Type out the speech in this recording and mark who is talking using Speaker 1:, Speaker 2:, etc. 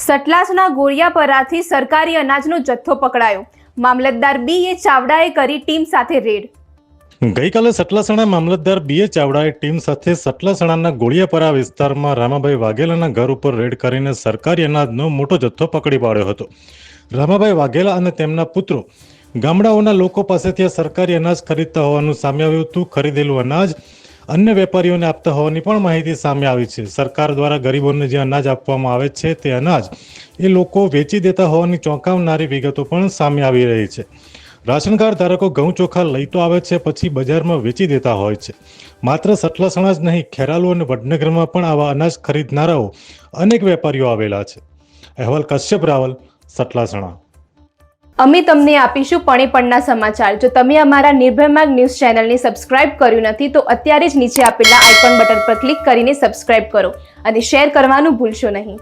Speaker 1: સતલાસના ગોળિયાપરાથી સરકારી અનાજનો જથ્થો પકડાયો. મામલતદાર બી.એ. ચાવડાએ કરી ટીમ સાથે રેડ.
Speaker 2: ગઈકાલે સતલાસણા મામલતદાર બી.એ. ચાવડાએ ટીમ સાથે સતલાસણાના ગોળિયાપરા વિસ્તારમાં રામાભાઈ વાઘેલાના ઘર ઉપર રેડ કરીને સરકારી અનાજનો મોટો જથ્થો પકડી પાડ્યો હતો. રામાભાઈ વાઘેલા અને તેમના પુત્રો ગામડાઓના લોકો પાસેથી સરકારી અનાજ ખરીદતા હોવાનું સામે આવ્યું હતું. ખરીદેલું અનાજ અન્ય વેપારીઓને આપતા હોવાની પણ માહિતી સામે આવી છે. સરકાર દ્વારા ગરીબોને જે અનાજ આપવામાં આવે છે તે અનાજ એ લોકો વેચી દેતા હોવાની ચોંકાવનારી વિગતો પણ સામે આવી રહી છે. રાશન કાર્ડ ધારકો ઘઉં ચોખા લઈ તો આવે છે, પછી બજારમાં વેચી દેતા હોય છે. માત્ર સતલાસણા જ નહીં, ખેરાલુ અને વડનગરમાં પણ આવા અનાજ ખરીદનારાઓ અનેક વેપારીઓ આવેલા છે. અહેવાલ કશ્યપ રાવલ, સતલાસણા.
Speaker 1: અમે તમને આપીશું પળે-પળના સમાચાર. જો તમે અમારા નિર્ભય માર્ગ ન્યૂઝ ચેનલને સબસ્ક્રાઇબ કર્યું નથી તો અત્યારે જ નીચે આપેલા આઇકોન બટન પર ક્લિક કરીને સબસ્ક્રાઇબ કરો અને શેર કરવાનું ભૂલશો નહીં.